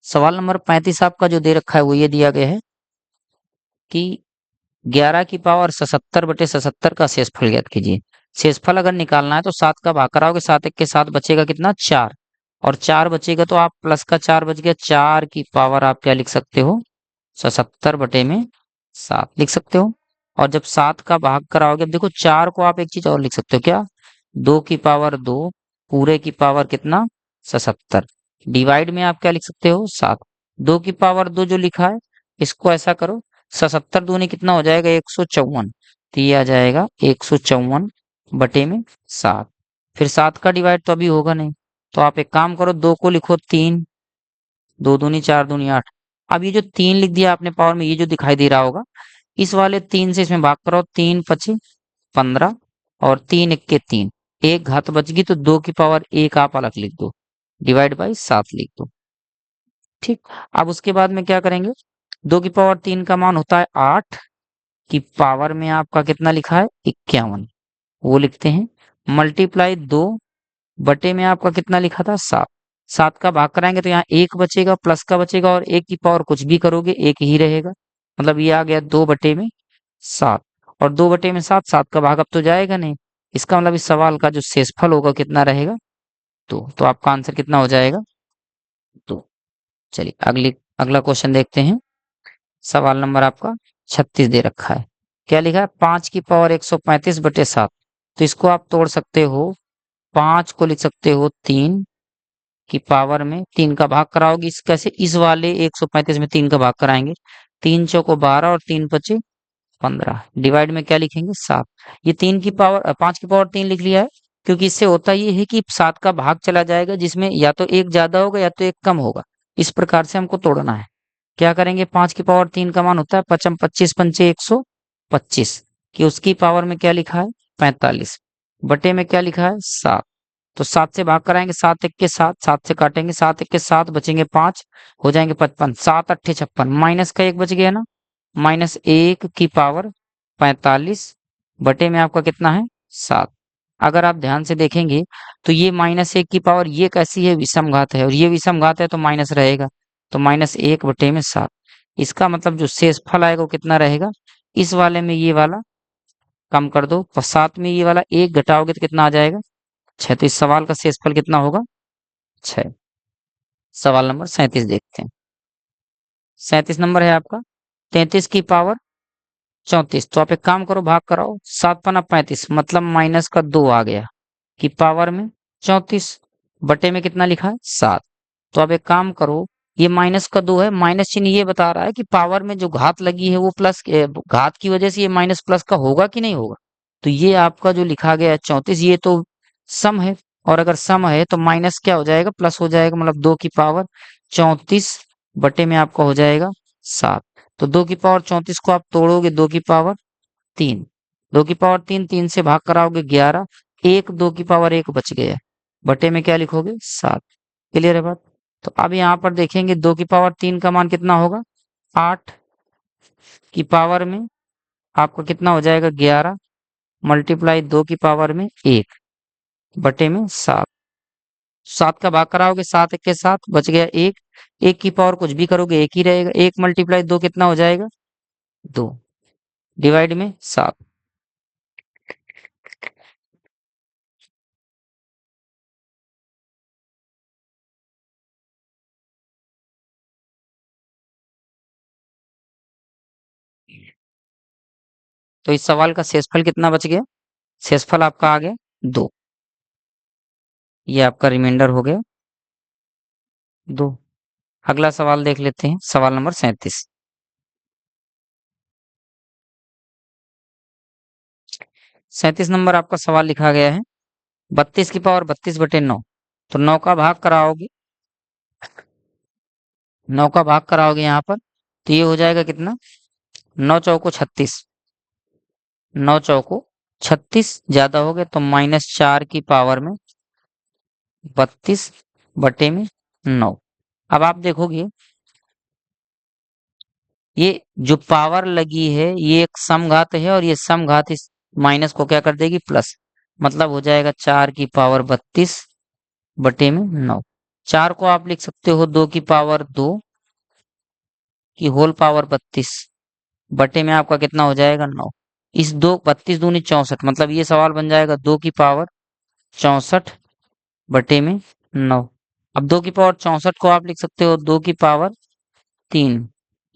सवाल नंबर 35 आपका जो दे रखा है वो ये दिया गया है कि 11 की पावर 77/77 का शेषफल ज्ञात कीजिए। शेषफल अगर निकालना है तो 7 का भाग कराओगे, 7 एक के 7 बचेगा कितना 4, और 4 बचेगा तो आप प्लस का 4 बच गया, 4 की पावर आप क्या लिख सकते हो 77/7 लिख सकते हो। और जब 7 का भाग कराओगे, अब देखो 4 को आप एक चीज और लिख सकते हो क्या, 2 की पावर 2 पूरे की पावर कितना 77, डिवाइड में आप क्या लिख सकते हो 7। 2 की पावर 2 जो लिखा है इसको ऐसा करो, 77 दूनी कितना हो जाएगा 154, तो ये आ जाएगा 154/7। फिर 7 का डिवाइड तो अभी होगा नहीं, तो आप एक काम करो 2 को लिखो 3, 2 दूनी 4 दूनी 8। अब ये जो 3 लिख दिया आपने पावर में, ये जो दिखाई दे रहा होगा, इस वाले 3 से इसमें भाग करो, 3 पचे 15 और 3 इक्के 3, एक घात बच गई, तो 2 की पावर 1 आप अलग लिख दो, डिवाइड बाई 7 लिख दो। ठीक, अब उसके बाद में क्या करेंगे, 2 की पावर 3 का मान होता है 8 की पावर में आपका कितना लिखा है 51, वो लिखते हैं, मल्टीप्लाई 2 बटे में आपका कितना लिखा था 7, 7 का भाग कराएंगे तो यहाँ 1 बचेगा, प्लस का बचेगा, और 1 की पावर कुछ भी करोगे 1 ही रहेगा, मतलब ये आ गया 2/7, और 2/7, 7 का भाग अब तो जाएगा नहीं, इसका मतलब इस सवाल का जो शेषफल होगा कितना रहेगा 2, तो आपका आंसर कितना हो जाएगा 2। चलिए अगला क्वेश्चन देखते हैं। सवाल नंबर आपका 36 दे रखा है, क्या लिखा है 5 की पावर 135/7, तो इसको आप तोड़ सकते हो, 5 को लिख सकते हो 3 की पावर में 3 का भाग कराओगे, इस कैसे, इस वाले 135 में 3 का भाग कराएंगे, 3 चौको 12 और 3 पचे 15, डिवाइड में क्या लिखेंगे 7। ये 3 की पावर 5 की पावर 3 लिख लिया है, क्योंकि इससे होता ये है कि 7 का भाग चला जाएगा, जिसमें या तो एक ज्यादा होगा या तो एक कम होगा, इस प्रकार से हमको तोड़ना है। क्या करेंगे, 5 की पावर 3 का मान होता है 55 25 पंचे 125, कि उसकी पावर में क्या लिखा है 45, बटे में क्या लिखा है 7, तो 7 से भाग कराएंगे, 7 एक के 7, 7 से काटेंगे, 7 एक के 7 बचेंगे 5, हो जाएंगे 55, 7 अट्ठे 56, माइनस का 1 बच गया ना, -1 की पावर 45 बटे में आपका कितना है 7। अगर आप ध्यान से देखेंगे तो ये -1 की पावर ये कैसी है, विषम घात है, और ये विषम घात है तो माइनस रहेगा, तो -1/7। इसका मतलब जो शेषफल आएगा वो कितना रहेगा, इस वाले में ये वाला कम कर दो, 7 में ये वाला 1 घटाओगे तो कितना आ जाएगा 6, तो इस सवाल का शेषफल कितना होगा 6। सवाल नंबर 37 देखते हैं। 37 नंबर है आपका 33 की पावर 34, तो आप एक काम करो भाग कराओ, 7 पना 35, मतलब माइनस का 2 आ गया, की पावर में 34 बटे में कितना लिखा है 7। तो अब एक काम करो, ये माइनस का 2 है, माइनस चिन्ह ये बता रहा है कि पावर में जो घात लगी है वो प्लस घात की वजह से ये माइनस प्लस का होगा कि नहीं होगा, तो ये आपका जो लिखा गया है 34, ये तो सम है, और अगर सम है तो माइनस क्या हो जाएगा प्लस हो जाएगा, मतलब 2 की पावर 34 बटे में आपका हो जाएगा 7। तो 2 की पावर 34 को आप तोड़ोगे 2 की पावर 3, 2 की पावर 3, 3 से भाग कराओगे 11, 1 2 की पावर 1 बच गया, बटे में क्या लिखोगे 7। क्लियर है बात। तो अब यहाँ पर देखेंगे 2 की पावर 3 का मान कितना होगा 8 की पावर में आपका कितना हो जाएगा 11, मल्टीप्लाई 2 की पावर में 1 बटे में 7, 7 का भाग कराओगे 7 एक के 7 बच गया 1, 1 की पावर कुछ भी करोगे 1 ही रहेगा, 1 मल्टीप्लाई 2 कितना हो जाएगा 2, डिवाइड में 7। तो इस सवाल का शेषफल कितना बच गया, शेषफल आपका आ गया 2, ये आपका रिमाइंडर हो गया 2। अगला सवाल देख लेते हैं, सवाल नंबर 37। 37 नंबर आपका सवाल लिखा गया है 32 की पावर 32/9, तो 9 का भाग कराओगे, 9 का भाग कराओगे यहाँ पर, तो ये हो जाएगा कितना 9 चौको 36, 9 चौको 36 ज्यादा हो गया तो -4 की पावर में 32/9। अब आप देखोगे ये जो पावर लगी है ये एक समघात है, और ये समघात इस माइनस को क्या कर देगी प्लस, मतलब हो जाएगा 4 की पावर 32/9। 4 को आप लिख सकते हो 2 की पावर 2 की होल पावर 32 बटे में आपका कितना हो जाएगा 9। इस दो 32 दूनी 64, मतलब ये सवाल बन जाएगा 2 की पावर 64 बटे में 9। अब 2 की पावर 64 को आप लिख सकते हो 2 की पावर 3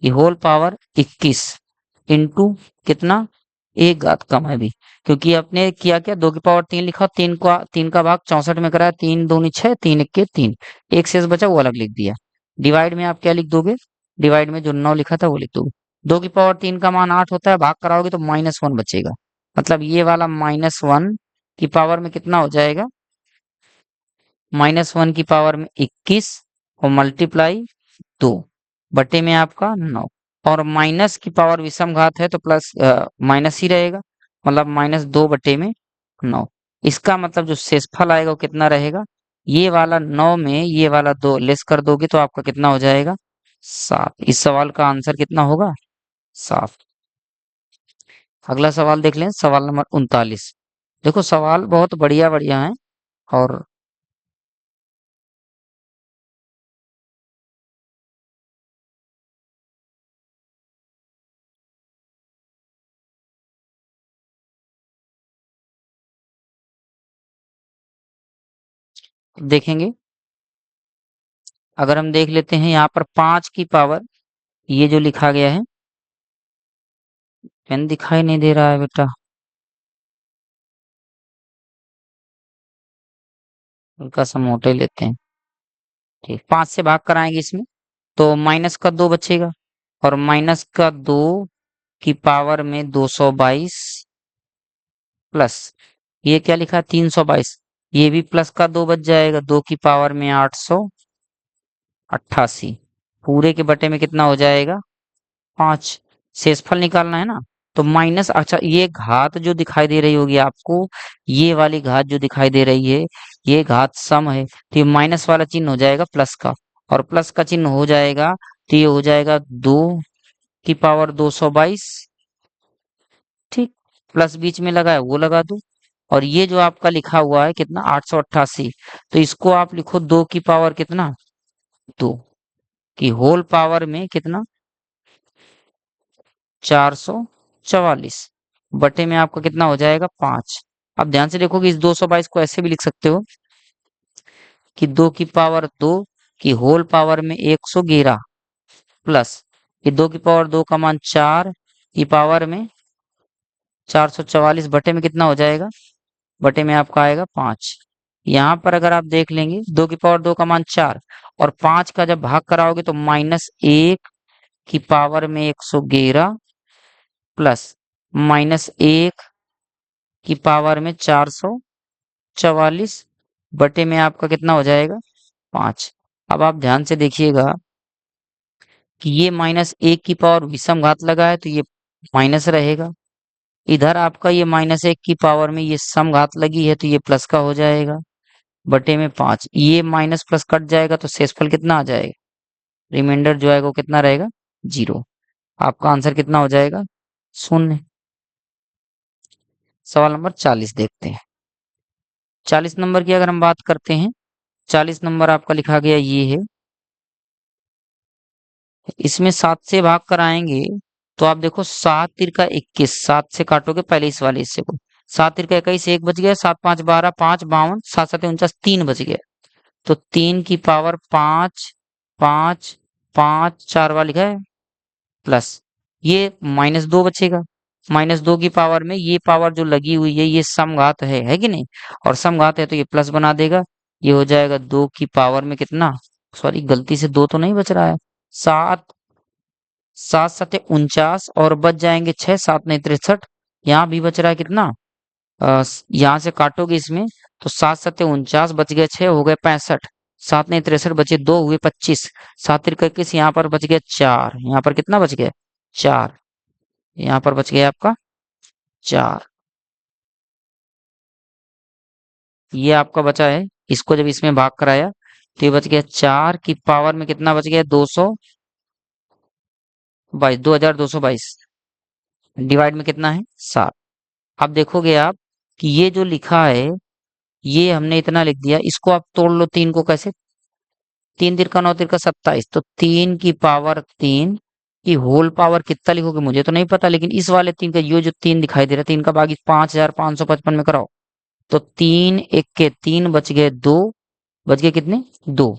की होल पावर 21 इंटू कितना, एक घात कम है भी, क्योंकि आपने किया क्या 2 की पावर 3 लिखा, 3 का भाग 64 में कराया, 3 दूनी 6, 3 इक्के 3, एक शेष बचा वो अलग लिख दिया। डिवाइड में आप क्या लिख दोगे, डिवाइड में जो 9 लिखा था वो लिख दोगे। 2 की पावर 3 का मान 8 होता है, भाग कराओगे तो -1 बचेगा, मतलब ये वाला -1 की पावर में कितना हो जाएगा, -1 की पावर में 21 और मल्टीप्लाई 2 बटे में आपका 9। और माइनस की पावर विषम घात है तो प्लस माइनस ही रहेगा, मतलब -2 बटे में 9। इसका मतलब जो शेषफल आएगा वो कितना रहेगा, ये वाला 9 में ये वाला 2 लेस कर दोगे तो आपका कितना हो जाएगा 7। इस सवाल का आंसर कितना होगा 7। अगला सवाल देख लें, सवाल नंबर 39। देखो सवाल बहुत बढ़िया बढ़िया है और देखेंगे। अगर हम देख लेते हैं यहाँ पर 5 की पावर, ये जो लिखा गया है, पेन दिखाई नहीं दे रहा है बेटा, हल्का सा मोटे लेते हैं। ठीक, 5 से भाग कराएंगे इसमें तो माइनस का 2 बचेगा, और माइनस का 2 की पावर में 222 प्लस ये क्या लिखा 322, ये भी प्लस का 2 बच जाएगा, 2 की पावर में 888, पूरे के बटे में कितना हो जाएगा 5। शेषफल निकालना है ना, तो माइनस, अच्छा ये घात जो दिखाई दे रही होगी आपको, ये वाली घात जो दिखाई दे रही है, ये घात सम है, तो ये माइनस वाला चिन्ह हो जाएगा प्लस का, और प्लस का चिन्ह हो जाएगा तो ये हो जाएगा 2 की पावर 222। ठीक, प्लस बीच में लगा है वो लगा दो, और ये जो आपका लिखा हुआ है कितना 888, तो इसको आप लिखो 2 की पावर कितना 2 की होल पावर में कितना 444 बटे में आपका कितना हो जाएगा 5। अब ध्यान से देखो कि इस 222 को ऐसे भी लिख सकते हो कि 2 की पावर 2 की होल पावर में 111 प्लस ये 2 की पावर 2 का मान 4 की पावर में 444 बटे में कितना हो जाएगा, बटे में आपका आएगा 5। यहाँ पर अगर आप देख लेंगे 2 की पावर 2 का मान 4 और 5 का जब भाग कराओगे तो -1 की पावर में 111 प्लस -1 की पावर में 444 बटे में आपका कितना हो जाएगा 5। अब आप ध्यान से देखिएगा कि ये -1 की पावर विषम घात लगा है तो ये माइनस रहेगा, इधर आपका ये -1 की पावर में ये सम घात लगी है तो ये प्लस का हो जाएगा, बटे में 5, ये माइनस प्लस कट जाएगा तो शेषफल कितना आ जाएगा, रिमाइंडर जो आएगा वो कितना रहेगा 0। आपका आंसर कितना हो जाएगा 0। सवाल नंबर 40 देखते हैं। 40 नंबर की अगर हम बात करते हैं, 40 नंबर आपका लिखा गया ये है, इसमें 7 से भाग कराएंगे तो आप देखो 7 तिरका 21, 7 से काटोगे पहले इस वाले हिस्से को, 7 तिरका 21, 1 बच गया, 7 5 12, 5 52, 7 7 49, 3 बच गया, तो 3 की पावर 5 5 5 4 वाला लिखा है प्लस ये -2 बचेगा, -2 की पावर में ये पावर जो लगी हुई है ये समघात है कि नहीं, और समघात है तो ये प्लस बना देगा, ये हो जाएगा 2 की पावर में कितना, सॉरी गलती से 2 तो नहीं बच रहा है, 7 7 7 49 और बच जाएंगे 6, 7 नहीं 63, यहाँ भी बच रहा है कितना, यहाँ से काटोगे इसमें तो 7 7 49 बच गए 6 हो गए 65, 7 नहीं 63 बचे 2 हुए 25, 7 तिरका 21, यहाँ पर बच गया 4, यहाँ पर कितना बच गया 4, यहाँ पर बच गया आपका 4, ये आपका बचा है, इसको जब इसमें भाग कराया तो ये बच गया 4 की पावर में कितना बच गया 222, 2222 डिवाइड में कितना है 7। अब देखोगे आप कि ये जो लिखा है ये हमने इतना लिख दिया, इसको आप तोड़ लो 3 को कैसे, 3 तिरका 9 तिरका 27, तो 3 की पावर 3 की होल पावर कितना लिखोगे मुझे तो नहीं पता, लेकिन इस वाले 3 का ये जो 3 दिखाई दे रहा है 3 का भाग 5555 में कराओ, तो 3 एक के 3 बच गए 2, बच गए कितने 2,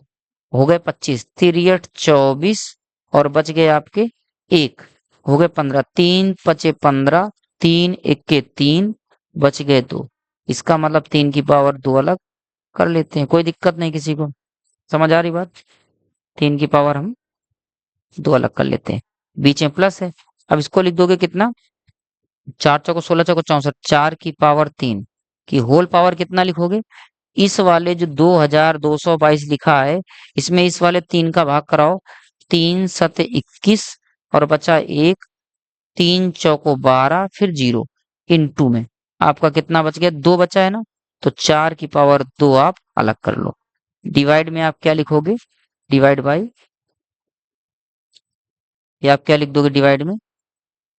हो गए 25, 3 24 और बच गए आपके 1, हो गए 15, 3 बचे 15, 3 एक के 3 बच गए 2, इसका मतलब 3 की पावर 2 अलग कर लेते हैं, कोई दिक्कत नहीं किसी को, समझ आ रही बात। 3 की पावर हम 2 अलग कर लेते हैं, बीच में प्लस है, अब इसको लिख दोगे कितना 4 चौको 16 चौको 64, 4 की पावर 3 की होल पावर कितना लिखोगे, इस वाले जो 2222 लिखा है इसमें इस वाले 3 का भाग कराओ, 3 सत 21 और बचा 1, 3 चौको 12 फिर 0 इनटू में आपका कितना बच गया 2 बचा है ना, तो 4 की पावर 2 आप अलग कर लो। डिवाइड में आप क्या लिखोगे, डिवाइड बाई, या आप क्या लिख दोगे डिवाइड में,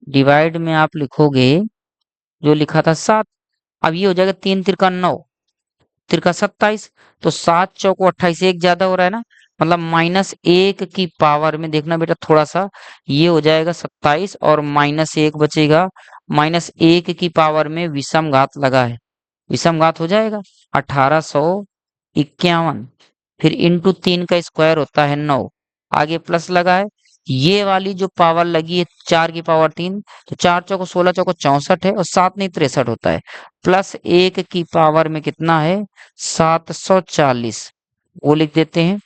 डिवाइड में आप लिखोगे जो लिखा था 7, अब ये हो जाएगा 3 तिरका 9 तिरका 27, तो 7 चौको 28, एक ज्यादा हो रहा है ना, मतलब -1 की पावर में देखना बेटा थोड़ा सा, ये हो जाएगा 27 और -1 बचेगा, -1 की पावर में विषम घात लगा है, विषम घात हो जाएगा 1851, फिर इंटू 3 का स्क्वायर होता है 9, आगे प्लस लगा है, ये वाली जो पावर लगी है 4 की पावर 3, तो 4 चौको 16 चौको 64 है और 7 नहीं 63 होता है, प्लस 1 की पावर में कितना है 740, वो लिख देते हैं,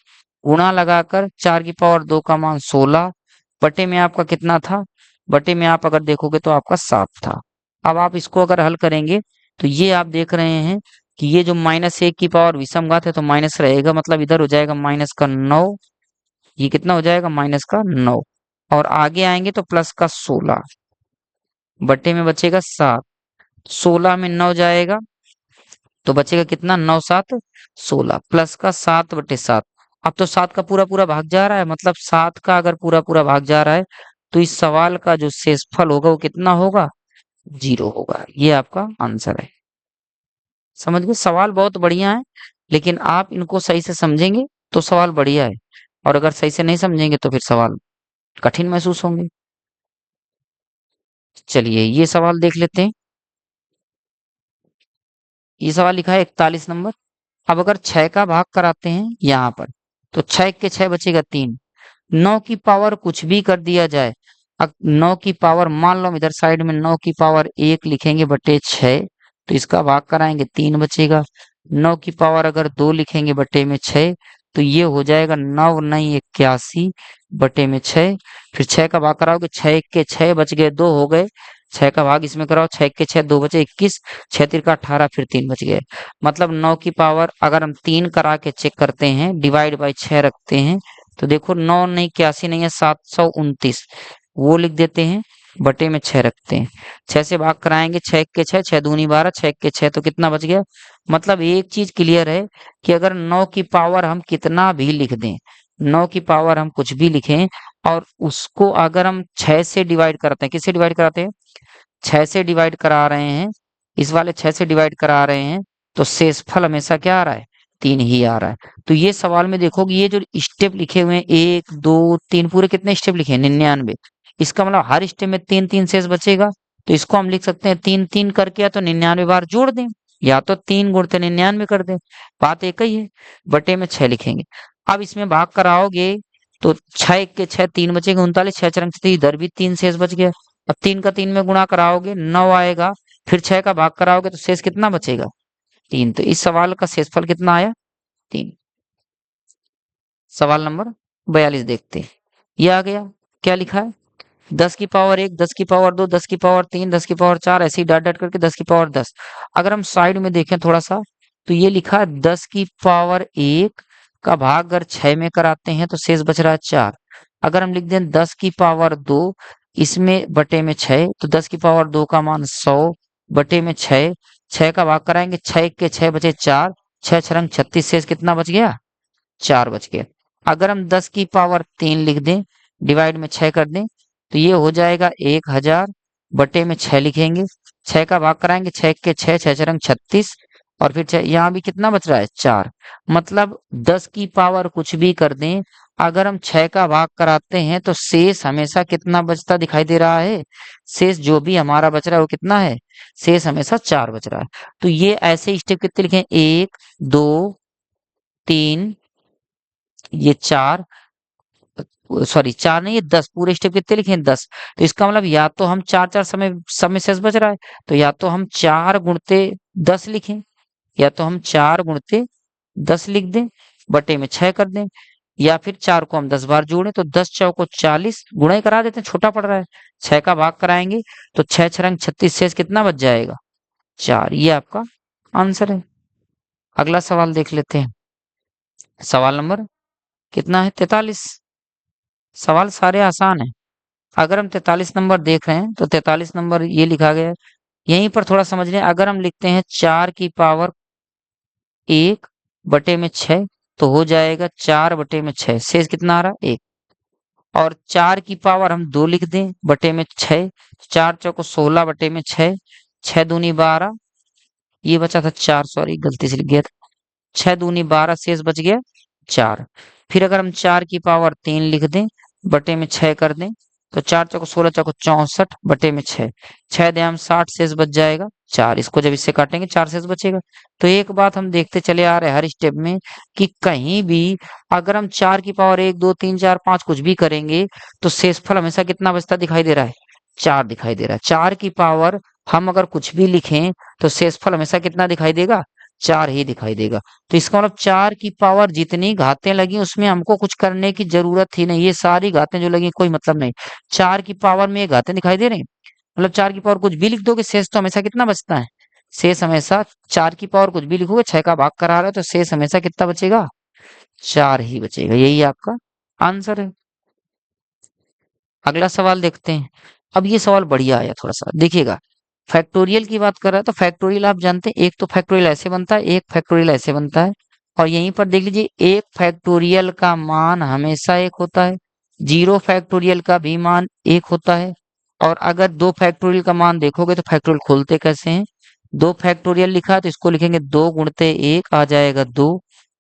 गुणा लगाकर 4 की पावर 2 का मान 16, बटे में आपका कितना था, बटे में आप अगर देखोगे तो आपका 7 था। अब आप इसको अगर हल करेंगे तो ये आप देख रहे हैं कि ये जो -1 की पावर विषम घात है तो माइनस रहेगा, मतलब इधर हो जाएगा माइनस का 9, ये कितना हो जाएगा माइनस का 9, और आगे आएंगे तो प्लस का 16, बटे में बचेगा 7, 16 में 9 जाएगा तो बचेगा कितना 9 7 16, प्लस का 7 बटे 7, अब तो 7 का पूरा पूरा भाग जा रहा है, मतलब 7 का अगर पूरा पूरा भाग जा रहा है तो इस सवाल का जो शेषफल होगा वो कितना होगा 0 होगा, ये आपका आंसर है। समझ गए, सवाल बहुत बढ़िया है, लेकिन आप इनको सही से समझेंगे तो सवाल बढ़िया है, और अगर सही से नहीं समझेंगे तो फिर सवाल कठिन महसूस होंगे। चलिए ये सवाल देख लेते हैं, ये सवाल लिखा है 41 नंबर, अब अगर 6 का भाग कराते हैं यहाँ पर तो 6 के 6 बचेगा 3, 9 की पावर कुछ भी कर दिया जाए, अब 9 की पावर मान लो हम इधर साइड में 9 की पावर 1 लिखेंगे बटे 6, तो इसका भाग कराएंगे 3 बचेगा, 9 की पावर अगर 2 लिखेंगे बटे में 6, तो ये हो जाएगा 9 नहीं 81 बटे में 6, फिर 6 का भाग कराओगे 6 के 6 बच गए 2 हो गए, 6 का भाग इसमें कराओ 6 के 6 2 बचे 21, 6 तिरका 18 फिर 3 बच गए, मतलब 9 की पावर अगर हम 3 करा के चेक करते हैं डिवाइड बाई 6 रखते हैं तो देखो 9 नहीं 81 नहीं है 729, वो लिख देते हैं, बटे में 6 रखते हैं, 6 से भाग कराएंगे 6 के 6 6 दूनी 12 6 के 6 तो कितना बच गया, मतलब एक चीज क्लियर है कि अगर 9 की पावर हम कितना भी लिख दें, 9 की पावर हम कुछ भी लिखें और उसको अगर हम 6 से डिवाइड करते हैं, किससे डिवाइड कराते हैं 6 से डिवाइड करा रहे हैं, इस वाले 6 से डिवाइड करा रहे हैं, तो शेषफल हमेशा क्या आ रहा है 3 ही आ रहा है। तो ये सवाल में देखोगे ये जो स्टेप लिखे हुए हैं 1 2 3 पूरे कितने स्टेप लिखे हैं 99, इसका मतलब हर स्टेप में 3 3 शेष बचेगा, तो इसको हम लिख सकते हैं 3 3 करके या तो 99 बार जोड़ दें या तो 3 गुणित 99 कर दें, बात एक ही है, बटे में 6 लिखेंगे। अब इसमें भाग कराओगे तो 6 के 6 3 बचेगा 39, 6 चरंग 36, इधर भी 3 शेष बच गया, अब 3 का 3 में गुणा कराओगे 9 आएगा, फिर 6 का भाग कराओगे तो शेष कितना बचेगा 3, तो इस सवाल का शेषफल कितना आया 3। सवाल नंबर 42 देखते हैं, ये आ गया, क्या लिखा है 10 की पावर 1 10 की पावर 2 10 की पावर 3 10 की पावर 4 ऐसे ही डाट डाट करके 10 की पावर 10, अगर हम साइड में देखें थोड़ा सा तो ये लिखा है 10 की पावर 1 का भाग अगर 6 में कराते हैं तो शेष बच रहा है 4, अगर हम लिख दें 10 की पावर 2 इसमें बटे में 6, तो 10 की पावर 2 का मान 100 बटे में 6, 6 का भाग कराएंगे 6 के 6 बचे 4, 6 छरंग 36, शेष कितना बच गया 4 बच गया। अगर हम 10 की पावर 3 लिख दें डिवाइड में 6 कर दें तो ये हो जाएगा 1000 बटे में 6 लिखेंगे, 6 का भाग कराएंगे 6 के 6 6 छरंग 36, और फिर यहाँ भी कितना बच रहा है 4। मतलब 10 की पावर कुछ भी कर दें, अगर हम 6 का भाग कराते हैं तो शेष हमेशा कितना बचता दिखाई दे रहा है। शेष जो भी हमारा बच रहा है वो कितना है, शेष हमेशा 4 बच रहा है। तो ये ऐसे स्टेप कितने लिखे, 1 2 3, ये 4, सॉरी 4 नहीं, ये 10, पूरे स्टेप कितने लिखे हैं 10। तो इसका मतलब या तो हम 4 4 समय शेष बच रहा है, तो या तो हम 4 गुणते 10 लिखें, या तो हम 4 गुणते 10 लिख दें, बटे में 6 कर दें, या फिर 4 को हम 10 बार जोड़ें तो 10 चौको 40, गुणा ही करा देते हैं, छोटा पड़ रहा है। 6 का भाग कराएंगे तो 6 छरंग 36, शेष कितना बच जाएगा 4। ये आपका आंसर है। अगला सवाल देख लेते हैं। सवाल नंबर कितना है, 43। सवाल सारे आसान है। अगर हम 43 नंबर देख रहे हैं तो 43 नंबर ये लिखा गया है, यहीं पर थोड़ा समझ लें। अगर हम लिखते हैं 4 की पावर 1 बटे में 6 तो हो जाएगा 4 बटे में 6, शेष कितना आ रहा है 1। और 4 की पावर हम 2 लिख दें बटे में 6, 4 चौको 16 बटे में 6, 6 दूनी 12, ये बचा था 4, सॉरी गलती से लिख गया था, 6 दूनी 12, शेष बच गया 4। फिर अगर हम 4 की पावर 3 लिख दें बटे में 6 कर दें तो 4 चौको 16 चौको 64 बटे में 6, 6 दे हम 60, शेष बच जाएगा 4। इसको जब इससे काटेंगे 4 शेष बचेगा। तो एक बात हम देखते चले आ रहे हैं हर स्टेप में कि कहीं भी अगर हम 4 की पावर 1 2 3 4 5 कुछ भी करेंगे तो शेषफल हमेशा कितना बचता दिखाई दे रहा है, 4 दिखाई दे रहा है। 4 की पावर हम अगर कुछ भी लिखें तो शेषफल हमेशा कितना दिखाई देगा, 4 ही दिखाई देगा। तो इसका मतलब 4 की पावर जितनी घातें लगी उसमें हमको कुछ करने की जरूरत ही नहीं, ये सारी घातें जो लगी कोई मतलब नहीं। 4 की पावर में ये घातें दिखाई दे रही, मतलब 4 की पावर कुछ भी लिख दोगे शेष तो हमेशा कितना बचता है, शेष हमेशा 4 की पावर कुछ भी लिखोगे 6 का भाग करा रहा है तो शेष हमेशा कितना बचेगा, 4 ही बचेगा। यही आपका आंसर है। अगला सवाल देखते हैं। अब ये सवाल बढ़िया आया थोड़ा सा, देखिएगा फैक्टोरियल की बात कर रहा है तो फैक्टोरियल आप जानते हैं, एक तो फैक्टोरियल ऐसे बनता है, एक फैक्टोरियल ऐसे बनता है। और यहीं पर देख लीजिए एक फैक्टोरियल का मान हमेशा एक होता है, 0 फैक्टोरियल का भी मान एक होता है। और अगर 2 फैक्टोरियल का मान देखोगे तो फैक्टोरियल खोलते कैसे हैं, 2 फैक्टोरियल लिखा है तो इसको लिखेंगे 2 गुणते 1 आ जाएगा 2।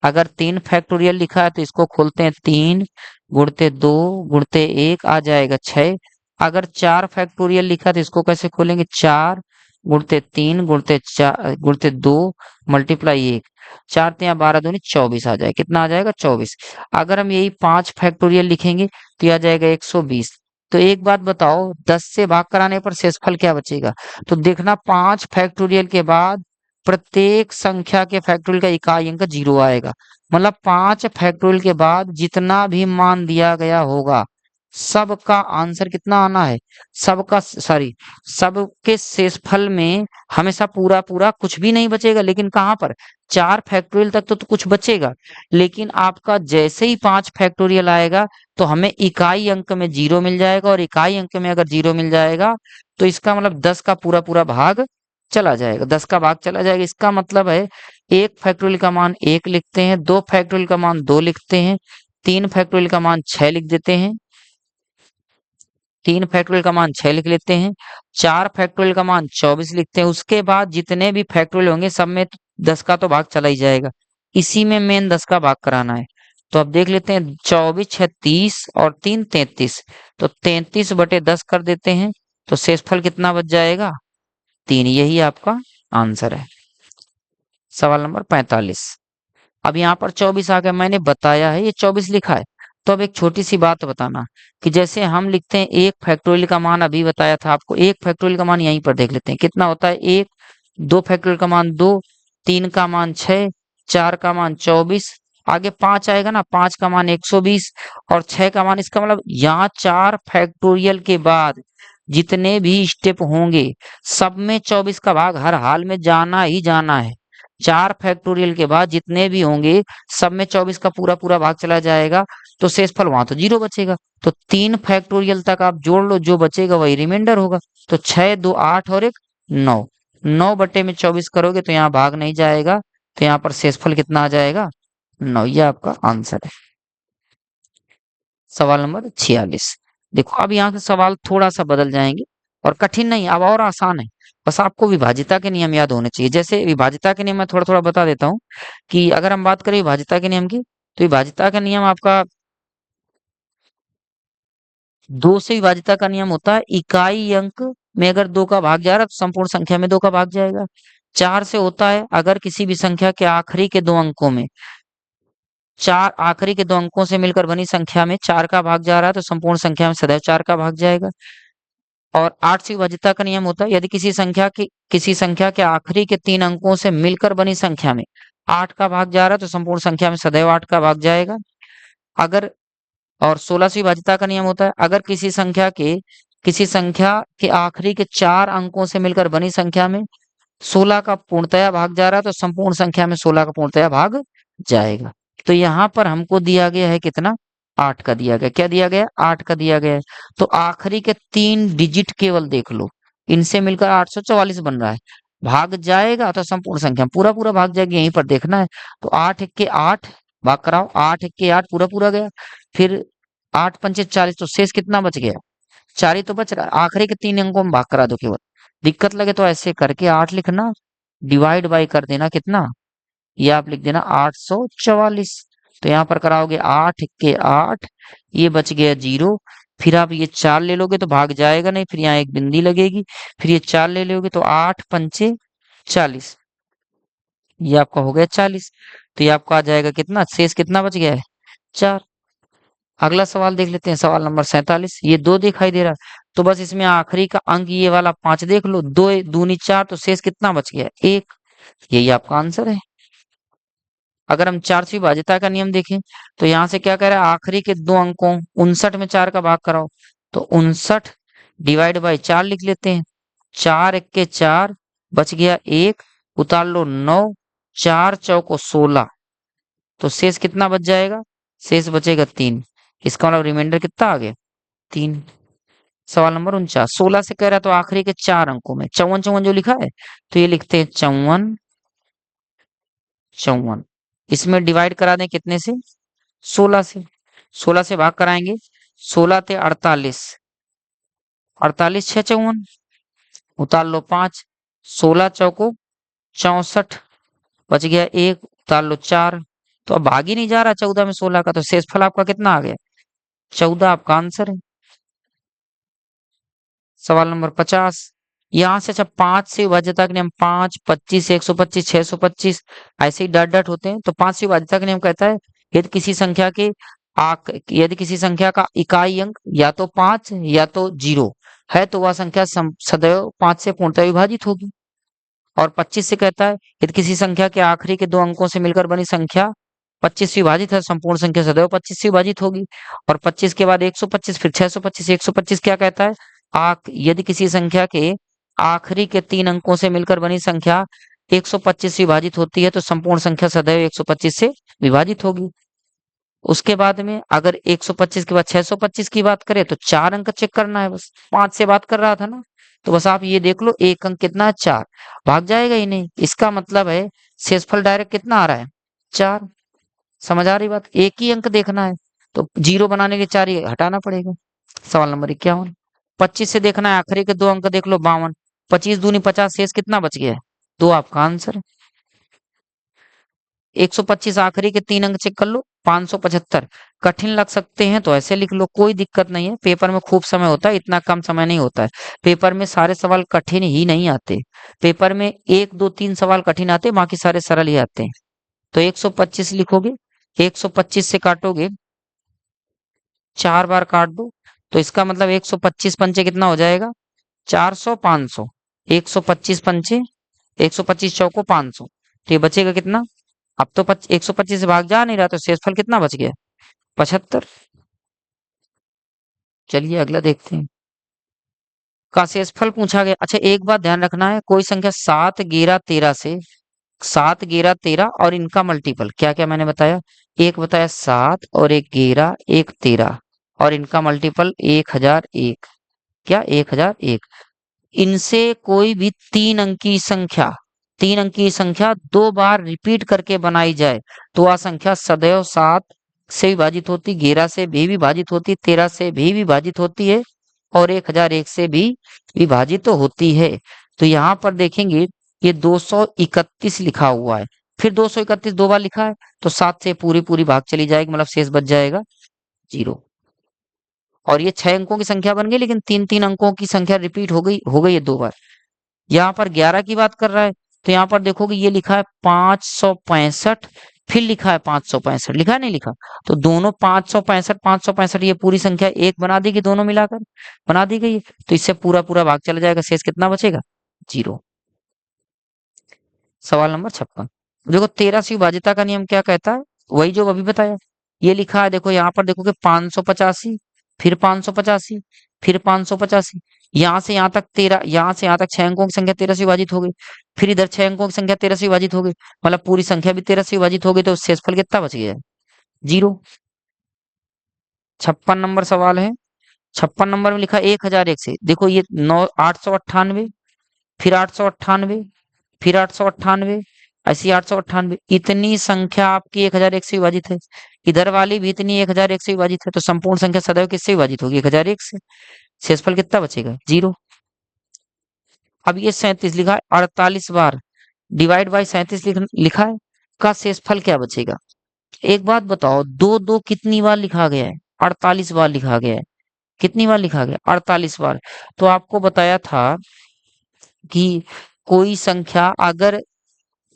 अगर 3 फैक्टोरियल लिखा है तो इसको खोलते हैं 3 गुणते 2 गुणते 1 आ जाएगा 6। अगर 4 फैक्टोरियल लिखा तो इसको कैसे खोलेंगे, 4 गुणते 3 गुणते 4 गुणते 2 मल्टीप्लाई 1, 4 तिया 12 दूनी 24 आ जाएगा, कितना आ जाएगा 24। अगर हम यही 5 फैक्टोरियल लिखेंगे तो ये आ जाएगा 120। तो एक बात बताओ 10 से भाग कराने पर शेषफल क्या बचेगा, तो देखना 5 फैक्टोरियल के बाद प्रत्येक संख्या के फैक्टोरियल का इकाई अंक 0 आएगा। मतलब 5 फैक्टोरियल के बाद जितना भी मान दिया गया होगा सबका आंसर कितना आना है, सबका सॉरी सबके शेषफल में हमेशा पूरा पूरा कुछ भी नहीं बचेगा, लेकिन कहां पर 4 फैक्टोरियल तक तो कुछ बचेगा। लेकिन आपका जैसे ही 5 फैक्टोरियल आएगा तो हमें इकाई अंक में 0 मिल जाएगा, और इकाई अंक में अगर 0 मिल जाएगा तो इसका मतलब 10 का पूरा पूरा भाग चला जाएगा, 10 का भाग चला जाएगा। इसका मतलब है 1 फैक्टोरियल का मान 1 लिखते हैं, 2 फैक्टोरियल का मान 2 लिखते हैं, 3 फैक्टोरियल का मान 6 लिख देते हैं, 3 फैक्टोरियल का मान 6 लिख लेते हैं, 4 फैक्टोरियल का मान 24 लिखते हैं। उसके बाद जितने भी फैक्टोरियल होंगे सब में 10 का तो भाग चला ही जाएगा, इसी में मेन 10 का भाग कराना है। तो अब देख लेते हैं 24 6 30 और 3 33, तो 33 बटे 10 कर देते हैं तो शेषफल कितना बच जाएगा 3। यही आपका आंसर है। सवाल नंबर 45। अब यहाँ पर 24 आ गया, मैंने बताया है ये 24 लिखा है। तो अब एक छोटी सी बात बताना कि जैसे हम लिखते हैं 1 फैक्टोरियल का मान, अभी बताया था आपको 1 फैक्टोरियल का मान यहीं पर देख लेते हैं कितना होता है 1, 2 फैक्टोरियल का मान 2, 3 का मान 6, 4 का मान 24, आगे 5 आएगा ना, 5 का मान 120 और 6 का मान, इसका मतलब यहाँ 4 फैक्टोरियल के बाद जितने भी स्टेप होंगे सब में 24 का भाग हर हाल में जाना ही जाना है। 4 फैक्टोरियल के बाद जितने भी होंगे सब में 24 का पूरा पूरा भाग चला जाएगा, तो शेषफल वहां तो 0 बचेगा। तो 3 फैक्टोरियल तक आप जोड़ लो, जो बचेगा वही रिमाइंडर होगा। तो 6 2 8 और 1 9, 9 बटे में 24 करोगे तो यहाँ भाग नहीं जाएगा, तो यहाँ पर शेषफल कितना आ जाएगा 9। ये आपका आंसर है। सवाल नंबर 46। देखो अब यहाँ से सवाल थोड़ा सा बदल जाएंगे और कठिन नहीं, अब और आसान है। बस आपको विभाजिता के नियम याद होने चाहिए। जैसे विभाजिता के नियम मैं थोड़ा थोड़ा बता देता हूँ कि अगर हम बात करें विभाजिता के नियम की, तो विभाजिता का नियम आपका 2 से विभाजिता का नियम होता है, इकाई अंक में अगर 2 का भाग जा रहा है तो संपूर्ण संख्या में 2 का भाग जाएगा। 4 से होता है, अगर किसी भी संख्या के आखिरी के 2 अंकों में, चार आखिरी के 2 अंकों से मिलकर बनी संख्या में 4 का भाग जा रहा है तो संपूर्ण संख्या में सदैव 4 का भाग जाएगा। और 8 से विभाजिता का नियम होता है, यदि किसी संख्या के आखिरी के 3 अंकों से मिलकर बनी संख्या में 8 का भाग जा रहा है तो संपूर्ण संख्या में सदैव 8 का भाग जाएगा। अगर और 16 से विभाजिता का नियम होता है, अगर किसी संख्या के आखिरी के 4 अंकों से मिलकर बनी संख्या में 16 का पूर्णतया भाग जा रहा है तो संपूर्ण संख्या में 16 का पूर्णतया भाग जाएगा। तो यहाँ पर हमको दिया गया है कितना, 8 का दिया गया। क्या दिया गया, 8 का दिया गया है। तो आखिरी के 3 डिजिट केवल देख लो, इनसे मिलकर 844 बन रहा है। भाग जाएगा तो संपूर्ण संख्या पूरा पूरा भाग जाएगी, यहीं पर देखना है। तो 8 के 8 भाग कराओ, 8 के 8 पूरा पूरा गया। फिर 8 पंचे 40, तो शेष कितना बच गया, 4 ही तो बच रहा है। आखिरी के 3 अंकों में भाग करा दो केवल। दिक्कत लगे तो ऐसे करके 8 लिखना, डिवाइड बाई कर देना कितना, ये आप लिख देना 844। तो यहाँ पर कराओगे 8 के 8, ये बच गया 0। फिर आप ये 4 ले लोगे तो भाग जाएगा नहीं, फिर यहाँ एक बिंदी लगेगी। फिर ये 4 ले लोगे तो 8 पंचे 40, ये आपका हो गया 40। तो ये आपका आ जाएगा कितना, शेष कितना बच गया है, 4। अगला सवाल देख लेते हैं, सवाल नंबर 47। ये 2 दिखाई दे रहा है, तो बस इसमें आखिरी का अंक ये वाला 5 देख लो। 2 दूनी 4, तो शेष कितना बच गया, 1। यही आपका आंसर है। अगर हम 4 से विभाजिता का नियम देखें, तो यहाँ से क्या कह रहा है, आखिरी के 2 अंकों 59 में 4 का भाग कराओ। तो 59 डिवाइड बाई 4 लिख लेते हैं। 4 एक के 4, बच गया 1, उतार लो 9, 4 चौको 16, तो शेष कितना बच जाएगा, शेष बचेगा 3। इसका मतलब रिमाइंडर कितना आ गया, 3। सवाल नंबर 49। 16 से कह रहा है तो आखिरी के 4 अंकों में 54 54 जो लिखा है, तो ये लिखते हैं 54 54। इसमें डिवाइड करा दें कितने से, 16 से। 16 से भाग कराएंगे, 16 थे 48, 48 6 54, उतार लो 5, 16 चौको 64, बच गया 1, उतार लो 4। तो अब भाग ही नहीं जा रहा 14 में 16 का, तो शेषफल आपका कितना आ गया, 14 आपका आंसर है। सवाल नंबर 50। यहाँ से अच्छा 5 से विभाज्यता के नियम, 5 25 125 625 ऐसे ही डट डट होते हैं। तो 5 से विभाज्यता का नियम कहता है, यदि किसी संख्या का इकाई अंक या तो 5 या तो 0 है तो वह संख्या सदैव 5 से पूर्णतः विभाजित होगी। और 25 से कहता है, यदि किसी संख्या के आखिरी के 2 अंकों से मिलकर बनी संख्या 25 से विभाजित है, संपूर्ण संख्या सदैव 25 से विभाजित होगी। और 25 के बाद 125, फिर 625। 125 क्या कहता है, यदि किसी संख्या के आखिरी के 3 अंकों से मिलकर बनी संख्या 125 से विभाजित होती है तो संपूर्ण संख्या सदैव 125 से विभाजित होगी। उसके बाद में अगर 125 के बाद 625 की बात करें तो 4 अंक चेक करना है, बस 5 से बात कर रहा था ना, तो बस आप ये देख लो, एक अंक कितना है, 4, भाग जाएगा ही नहीं। इसका मतलब है शेषफल डायरेक्ट कितना आ रहा है, 4। समझ आ रही बात, एक ही अंक देखना है, तो 0 बनाने के 4 ही हटाना पड़ेगा। सवाल नंबर 51। 25 से देखना है, आखिरी के 2 अंक देख लो, 52, 25 दूनी 50, शेष कितना बच गया है, 2 आपका आंसर है। 125 आखिरी के 3 अंक चेक कर लो, 575। कठिन लग सकते हैं तो ऐसे लिख लो, कोई दिक्कत नहीं है। पेपर में खूब समय होता है, इतना कम समय नहीं होता है। पेपर में सारे सवाल कठिन ही नहीं आते, पेपर में 1 2 3 सवाल कठिन आते, बाकी सारे सरल ही आते हैं। तो 125 लिखोगे, 125 से काटोगे, 4 बार काट दो, तो इसका मतलब 125 पंचे कितना हो जाएगा, 400 500। 125 पंचे 125 चौको 500, तो ये बचेगा कितना, अब तो 125 से भाग जा नहीं रहा, तो शेषफल कितना बच गया, 75। चलिए अगला देखते हैं, का शेषफल पूछा गया। अच्छा एक बात ध्यान रखना है, कोई संख्या 7 11 13 से 7 11 13 और इनका मल्टीपल, क्या क्या मैंने बताया, एक बताया 7 और एक 11 एक 13 और इनका मल्टीपल 1001, क्या 1001। इनसे कोई भी 3 अंकी संख्या 2 बार रिपीट करके बनाई जाए तो वह संख्या सदैव 7 से विभाजित होती, 11 से भी विभाजित होती, 13 से भी विभाजित होती है और 1001 से भी विभाजित होती है। तो यहाँ पर देखेंगे ये 231 लिखा हुआ है, फिर 231 दो बार लिखा है, तो 7 से पूरी पूरी भाग चली जाएगी, मतलब शेष बच जाएगा 0। और ये 6 अंकों की संख्या बन गई, लेकिन 3-3 अंकों की संख्या रिपीट हो गई है 2 बार। यहाँ पर 11 की बात कर रहा है, तो यहाँ पर देखोगे ये लिखा है 565, फिर लिखा है 565, लिखा है नहीं लिखा? तो दोनों 565 ये पूरी संख्या एक बना देगी, दोनों मिलाकर बना दी गई है, तो इससे पूरा पूरा भाग चला जाएगा, शेष कितना बचेगा? 0। सवाल नंबर 56। देखो 13 से विभाज्यता का नियम क्या कहता है, वही जो अभी बताया। ये लिखा है, देखो यहाँ पर देखोगे 585, फिर 585, फिर 585, यहाँ से यहाँ तक 13, यहाँ से यहाँ तक 6 अंकों की संख्या 13 से विभाजित हो गई, फिर इधर 6 अंकों की संख्या 13 से विभाजित हो गई, मतलब पूरी संख्या भी 13 से विभाजित हो गई, तो शेषफल कितना बच गया है? 0। 56 नंबर सवाल है। 56 नंबर में लिखा 1001 से, देखो ये 898, फिर 898, फिर 898, ऐसी 898, इतनी संख्या आपकी 1001 से विभाजित है, इधर वाली भी इतनी 1001 से विभाजित है, तो संपूर्ण संख्या सदैव किससे विभाजित होगी? 1001 से। शेषफल कितना बचेगा? 0। अब ये 37 लिखा है 48 बार, डिवाइड बाई 37 लिखा है, का शेषफल क्या बचेगा? एक बात बताओ, दो दो कितनी बार लिखा गया है? 48 बार लिखा गया है। कितनी बार लिखा गया? 48 बार। तो आपको बताया था कि कोई संख्या अगर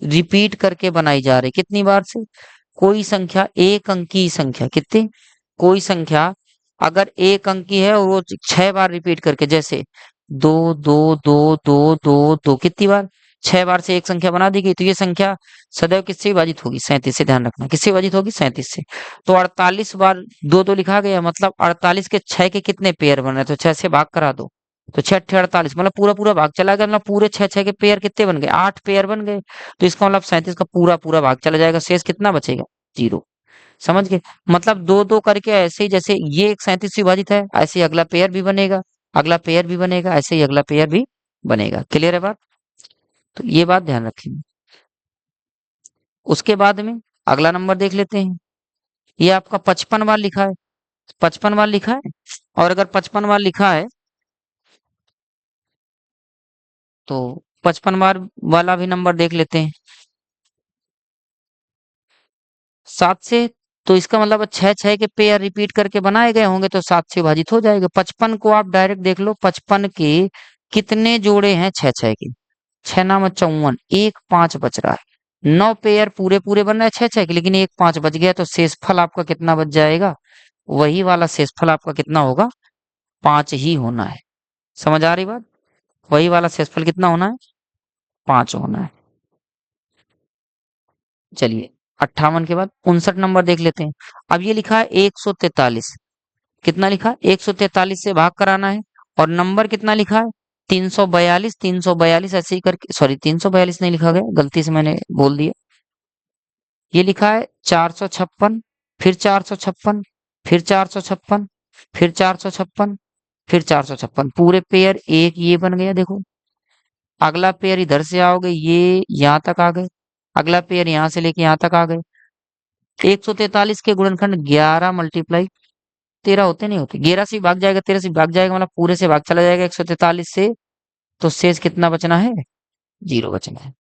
रिपीट करके बनाई जा रही, कितनी बार से? कोई संख्या एक अंकी संख्या, कितनी? कोई संख्या अगर एक अंकी है और वो 6 बार रिपीट करके, जैसे 2 2 2 2 2 2, कितनी बार? 6 बार से एक संख्या बना दी गई, तो ये संख्या सदैव किससे विभाजित होगी? 37 से। ध्यान रखना, किससे विभाजित होगी? 37 से। तो 48 बार 2 2 लिखा गया, मतलब 48 के 6 के कितने पेयर बन रहे? तो 6 से भाग करा दो, तो 6 8 48, मतलब पूरा पूरा भाग चला गया, मतलब पूरे 6 6 के पेयर कितने बन गए? 8 पेयर बन गए, तो इसका मतलब 37 का पूरा पूरा भाग चला जाएगा, शेष कितना बचेगा? 0। समझ गए? मतलब 2 2 करके ऐसे ही, जैसे ये एक 37 से विभाजित है, ऐसे ही अगला पेयर भी बनेगा, अगला पेयर भी बनेगा, ऐसे ही अगला पेयर भी बनेगा। क्लियर है बात? तो ये बात ध्यान रखेंगे। उसके बाद में अगला नंबर देख लेते हैं। ये आपका 55 बार लिखा है, 55 बार लिखा है, और अगर 55 बार लिखा है तो 55 बार वाला भी नंबर देख लेते हैं 7 से। तो इसका मतलब 6 6 के पेयर रिपीट करके बनाए गए होंगे, तो 7 से विभाजित हो जाएगा। 55 को आप डायरेक्ट देख लो, 55 के कितने जोड़े हैं? 6 6 के, 6 नाम 54, एक 5 बच रहा है। 9 पेयर पूरे पूरे बन रहे हैं 6 6 के, लेकिन एक 5 बच गया, तो शेषफल आपका कितना बच जाएगा? वही वाला शेषफल आपका कितना होगा? 5 ही होना है। समझ आ रही बात? वही वाला शेषफल कितना होना है? 5 होना है। चलिए 58 के बाद 59 नंबर देख लेते हैं। अब ये लिखा है 143, कितना लिखा? 143 से भाग कराना है, और नंबर कितना लिखा है? 342, 342 ऐसे ही करके, सॉरी 342 नहीं लिखा गया, गलती से मैंने बोल दिया। ये लिखा है 456, फिर 456, फिर 456, फिर 456, फिर 456, पूरे पेयर एक ये बन गया। देखो अगला पेयर इधर से आओगे, ये यहाँ तक आ गए, अगला पेयर यहाँ से लेके यहाँ तक आ गए। 143 के गुणनखंड 11 मल्टीप्लाई 13 होते नहीं होते, 11 से भाग जाएगा, 13 से भाग जाएगा, मतलब पूरे से भाग चला जाएगा 143 से, तो शेष कितना बचना है? 0 बचना है।